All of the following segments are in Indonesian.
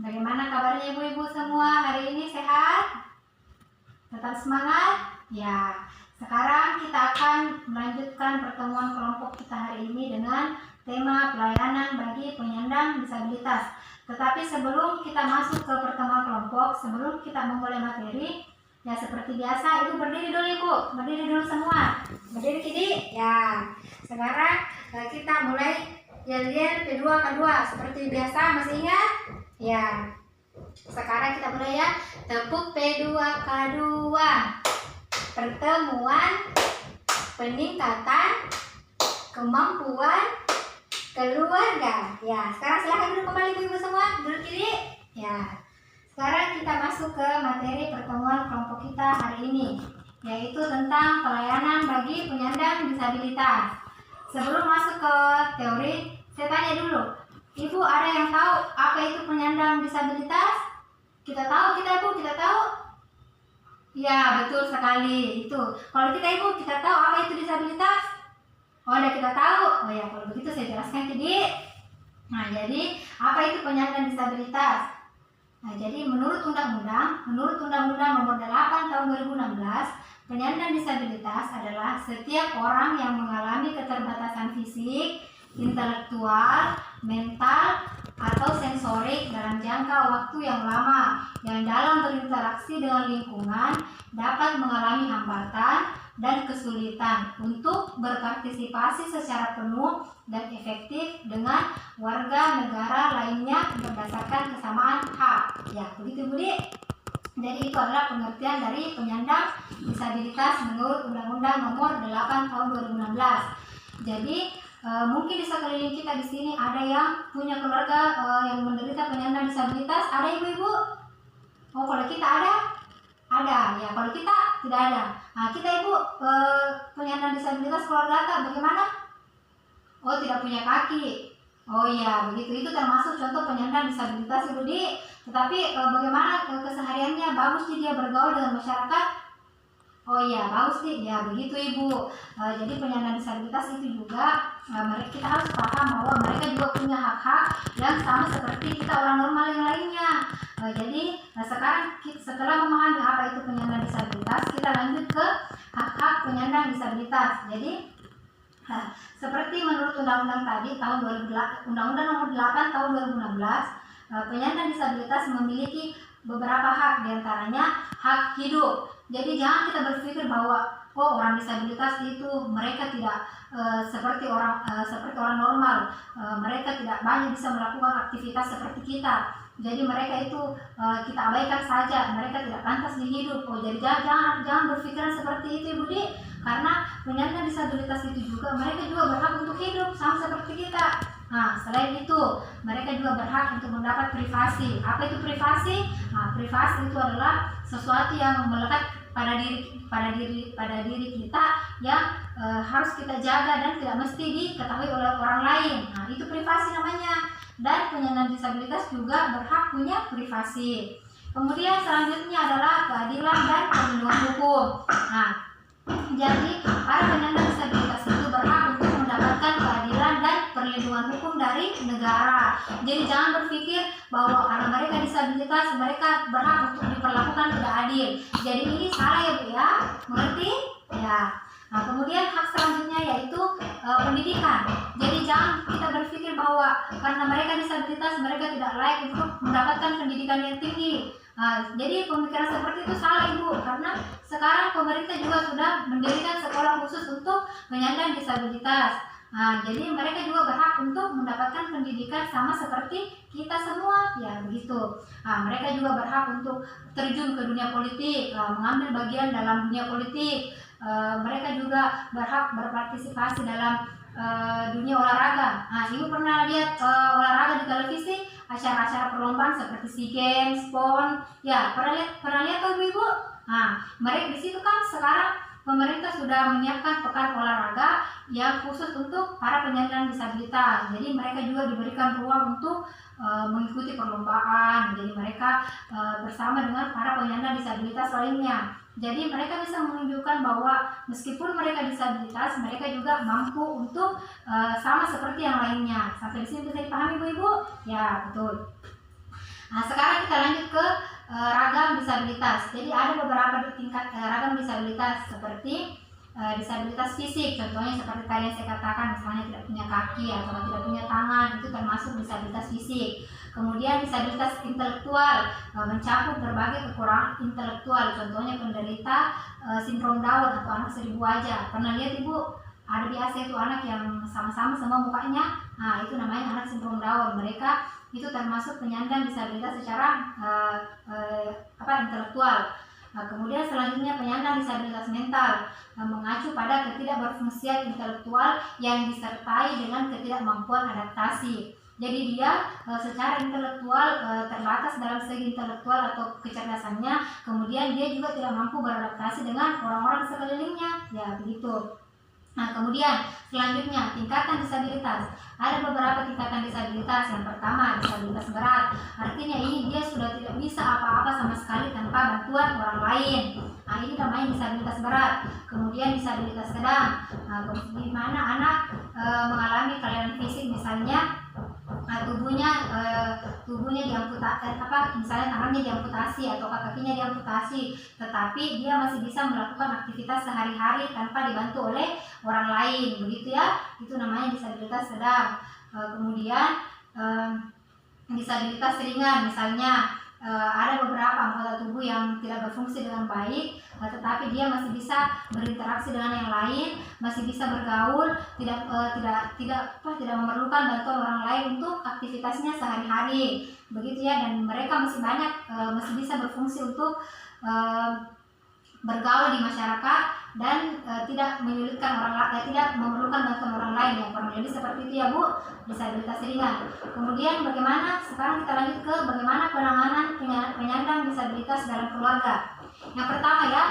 Bagaimana kabarnya ibu-ibu semua? Hari ini sehat? Tetap semangat? Ya, sekarang kita akan melanjutkan pertemuan kelompok kita hari ini dengan tema pelayanan bagi penyandang disabilitas. Tetapi sebelum kita masuk ke pertemuan kelompok, sebelum kita memulai materi, ya seperti biasa, ibu berdiri dulu ibu, berdiri dulu semua. Berdiri kidi, ya. Sekarang kita mulai yel-yel P2K2 seperti biasa, masih ingat? Ya, sekarang kita mulai ya. Tepuk P2K2. Pertemuan peningkatan kemampuan keluarga. Ya, sekarang silakan duduk kembali ibu-ibu semua. Duduk kiri. Ya. Sekarang kita masuk ke materi pertemuan kelompok kita hari ini, yaitu tentang pelayanan bagi penyandang disabilitas. Sebelum masuk ke teori, saya tanya dulu. Ibu ada yang tahu apa itu penyandang disabilitas? Kita tahu, kita tahu? Ya, betul sekali. Itu. Kalau kita ibu, kita tahu apa itu disabilitas? Oh, udah kita tahu. Oh ya, kalau begitu saya jelaskan jadi. Nah, jadi apa itu penyandang disabilitas? Nah, jadi menurut Undang-Undang Nomor 8 Tahun 2016, penyandang disabilitas adalah setiap orang yang mengalami keterbatasan fisik, intelektual, mental, atau sensorik dalam jangka waktu yang lama, yang dalam berinteraksi dengan lingkungan dapat mengalami hambatan dan kesulitan untuk berpartisipasi secara penuh dan efektif dengan warga negara lainnya berdasarkan kesamaan hak. Ya, begitu Bu Di. Jadi itu adalah pengertian dari penyandang disabilitas menurut Undang-Undang Nomor 8 Tahun 2016. Jadi mungkin di sekeliling kita di sini ada yang punya keluarga yang menderita penyandang disabilitas. Ada ibu-ibu? Oh, kalau kita ada. Ya, kalau kita tidak ada. Nah, kita ibu penyandang disabilitas keluarga kita bagaimana? Oh, tidak punya kaki. Oh iya, begitu. Itu termasuk contoh penyandang disabilitas ibu Di. Tetapi bagaimana kesehariannya? Bagus sih dia bergaul dengan masyarakat? Oh iya, bagus nih. Ya, begitu ibu. Jadi penyandang disabilitas itu juga kita harus paham bahwa mereka juga punya hak-hak yang sama seperti kita orang normal yang lainnya. Jadi sekarang setelah memahami apa itu penyandang disabilitas, kita lanjut ke hak-hak penyandang disabilitas. Jadi seperti menurut undang-undang tadi Undang-Undang Nomor 8 Tahun 2016, penyandang disabilitas memiliki beberapa hak, diantaranya hak hidup. Jadi jangan kita berpikir bahwa orang disabilitas itu mereka tidak seperti orang normal, mereka tidak banyak bisa melakukan aktivitas seperti kita. Jadi mereka itu kita abaikan saja, mereka tidak pantas dihidup. Jadi jangan berpikiran seperti itu Ibu Di, karena penyandang disabilitas itu juga mereka juga berhak untuk hidup sama seperti kita. Nah, selain itu mereka juga berhak untuk mendapat privasi. Apa itu privasi? Nah, privasi itu adalah sesuatu yang melekat pada diri kita yang harus kita jaga dan tidak mesti diketahui oleh orang lain. Nah, itu privasi namanya. Dan penyandang disabilitas juga berhak punya privasi. Kemudian selanjutnya adalah keadilan dan perlindungan hukum. Nah, jadi para penyandang disabilitas itu berhak untuk mendapatkan keadilan dan perlindungan hukum dari negara. Jadi jangan berpikir bahwa karena mereka disabilitas mereka berhak untuk diperlakukan tidak adil. Jadi ini salah ya Bu ya, mengerti? Ya. Nah, kemudian hak selanjutnya yaitu pendidikan. Jadi jangan kita berpikir bahwa karena mereka disabilitas mereka tidak layak untuk mendapatkan pendidikan yang tinggi. Jadi pemikiran seperti itu salah Ibu, karena sekarang pemerintah juga sudah mendirikan sekolah khusus untuk penyandang disabilitas. Jadi mereka juga berhak untuk mendapatkan pendidikan sama seperti kita semua, ya begitu. Mereka juga berhak untuk terjun ke dunia politik, mengambil bagian dalam dunia politik. Mereka juga berhak berpartisipasi dalam dunia olahraga. Ibu pernah lihat olahraga di televisi, acara-acara perlombaan seperti SEA Games, PON, ya pernah lihat tuh Ibu? Mereka di situ kan sekarang pemerintah sudah menyiapkan pekan olahraga yang khusus untuk para penyandang disabilitas. Jadi mereka juga diberikan ruang untuk mengikuti perlombaan. Jadi mereka bersama dengan para penyandang disabilitas lainnya. Jadi mereka bisa menunjukkan bahwa meskipun mereka disabilitas, mereka juga mampu untuk sama seperti yang lainnya. Sampai di sini bisa dipahami Bu Ibu? Ya, betul. Nah, sekarang kita lanjut ke ragam disabilitas. Jadi ada beberapa tingkat ragam disabilitas seperti disabilitas fisik, contohnya seperti tadi yang saya katakan, misalnya tidak punya kaki atau tidak punya tangan, itu termasuk disabilitas fisik. Kemudian disabilitas intelektual mencakup berbagai kekurangan intelektual, contohnya penderita sindrom Down atau anak seribu wajah. Pernah lihat Ibu? Ada di Asia itu anak yang sama-sama semua mukanya, nah itu namanya anak sindrom Down. Mereka itu termasuk penyandang disabilitas secara intelektual. Nah, kemudian selanjutnya penyandang disabilitas mental mengacu pada ketidakberfungsian intelektual yang disertai dengan ketidakmampuan adaptasi. Jadi dia secara intelektual terbatas dalam segi intelektual atau kecerdasannya, kemudian dia juga tidak mampu beradaptasi dengan orang-orang sekelilingnya, ya begitu. Nah, kemudian selanjutnya tingkatan disabilitas. Ada beberapa tingkatan disabilitas. Yang pertama, disabilitas berat. Artinya ini dia sudah tidak bisa apa-apa sama sekali tanpa bantuan orang lain. Nah, ini namanya disabilitas berat. Kemudian disabilitas sedang. Nah, di mana anak mengalami kelainan fisik, misalnya tubuhnya diamputasi, misalnya tangannya diamputasi atau kakinya diamputasi, tetapi dia masih bisa melakukan aktivitas sehari-hari tanpa dibantu oleh orang lain, begitu ya. Itu namanya disabilitas sedang. Kemudian disabilitas ringan, misalnya ada beberapa anggota tubuh yang tidak berfungsi dengan baik, tetapi dia masih bisa berinteraksi dengan yang lain, masih bisa bergaul, tidak memerlukan bantuan orang lain untuk aktivitasnya sehari-hari, begitu ya. Dan mereka masih bisa berfungsi untuk bergaul di masyarakat dan tidak menyulitkan tidak memerlukan bantuan orang lain, ya kurang lebih seperti itu ya Bu, disabilitas ringan. Kemudian sekarang kita lanjut ke bagaimana penanganan penyandang disabilitas dalam keluarga. Yang pertama ya,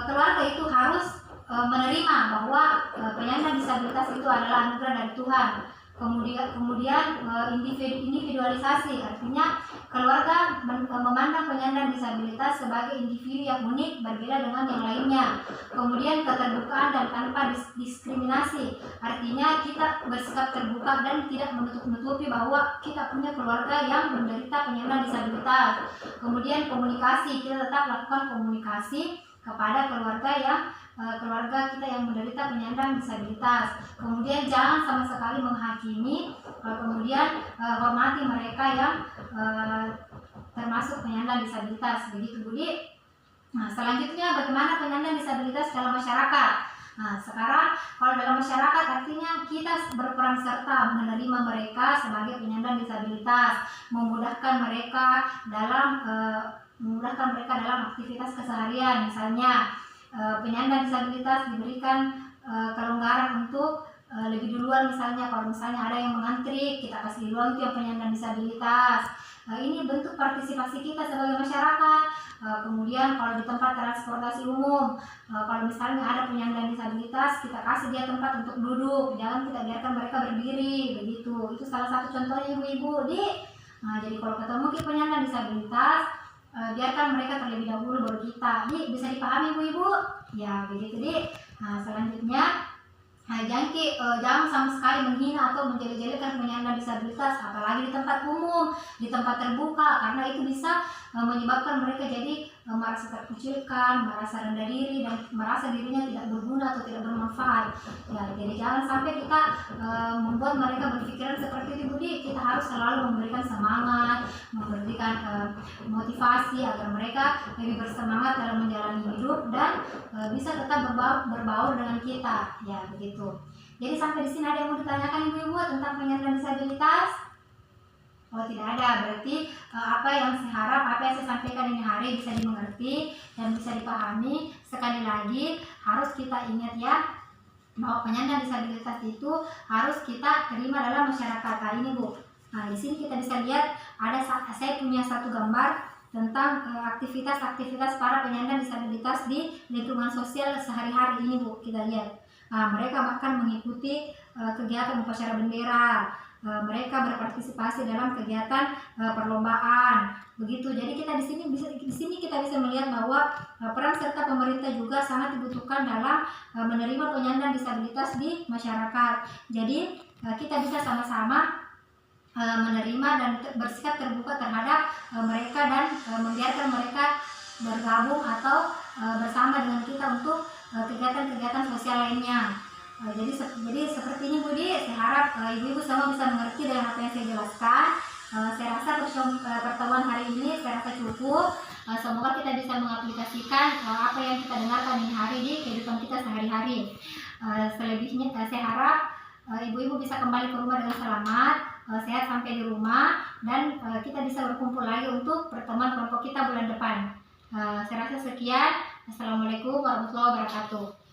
keluarga itu harus menerima bahwa penyandang disabilitas itu adalah anugerah dari Tuhan. Kemudian individualisasi, artinya keluarga memandang penyandang disabilitas sebagai individu yang unik, berbeda dengan yang lainnya. Kemudian keterbukaan dan tanpa diskriminasi, artinya kita bersikap terbuka dan tidak menutup-nutupi bahwa kita punya keluarga yang menderita penyandang disabilitas. Kemudian komunikasi, kita tetap lakukan komunikasi kepada keluarga kita yang menderita penyandang disabilitas. Kemudian jangan sama sekali menghakimi, kemudian hormati mereka yang termasuk penyandang disabilitas, begitu Budi. Nah, selanjutnya bagaimana penyandang disabilitas dalam masyarakat. Nah, sekarang kalau dalam masyarakat artinya kita berperan serta menerima mereka sebagai penyandang disabilitas, memudahkan mereka dalam aktivitas keseharian. Misalnya penyandang disabilitas diberikan kelonggaran untuk lebih duluan, misalnya kalau ada yang mengantri, kita kasih duluan tuh yang penyandang disabilitas. Ini bentuk partisipasi kita sebagai masyarakat. Kemudian kalau di tempat transportasi umum, kalau misalnya ada penyandang disabilitas, kita kasih dia tempat untuk duduk, jangan kita biarkan mereka berdiri, begitu. Itu salah satu contohnya ibu-ibu. Jadi kalau ketemu penyandang disabilitas, biarkan mereka terlebih dahulu baru kita. Bisa dipahami ibu-ibu? Ya begitu Nah, selanjutnya jangan sama sekali menghina atau menjelek-jelekan penyandang disabilitas, apalagi di tempat umum, di tempat terbuka, karena itu bisa menyebabkan mereka jadi merasa terkucilkan, merasa rendah diri, dan merasa dirinya tidak berguna atau tidak bermanfaat. Ya, jadi jangan sampai kita membuat mereka berpikiran seperti itu Budi. Kita harus selalu memberikan semangat, memberikan motivasi agar mereka lebih bersemangat dalam menjalani hidup dan bisa tetap berbaur dengan kita. Ya begitu. Jadi sampai di sini ada yang mau ditanyakan ibu-ibu tentang penyandang disabilitas? Oh tidak ada, berarti apa yang saya harap, apa yang saya sampaikan ini hari bisa dimengerti dan bisa dipahami. Sekali lagi harus kita ingat ya, bahwa penyandang disabilitas itu harus kita terima dalam masyarakat. Nah ini Bu, nah di sini kita bisa lihat saya punya satu gambar tentang aktivitas-aktivitas para penyandang disabilitas di lingkungan sosial sehari-hari ini Bu, kita lihat. Nah, mereka bahkan mengikuti kegiatan upacara bendera, mereka berpartisipasi dalam kegiatan perlombaan, begitu. Jadi kita di sini kita bisa melihat bahwa peran serta pemerintah juga sangat dibutuhkan dalam menerima penyandang disabilitas di masyarakat. Jadi kita bisa sama-sama menerima dan bersikap terbuka terhadap mereka dan membiarkan mereka bergabung atau bersama dengan kita untuk kegiatan-kegiatan sosial lainnya. Jadi seperti ini Budi, saya harap ibu-ibu semua bisa mengerti dengan apa yang saya jelaskan. Saya rasa pertemuan hari ini saya rasa cukup. Semoga kita bisa mengaplikasikan apa yang kita dengarkan ini hari di kehidupan kita sehari-hari. Selebihnya saya harap ibu-ibu bisa kembali ke rumah dengan selamat, sehat sampai di rumah, dan kita bisa berkumpul lagi untuk pertemuan kelompok kita bulan depan. Saya rasa sekian. Assalamualaikum warahmatullahi wabarakatuh.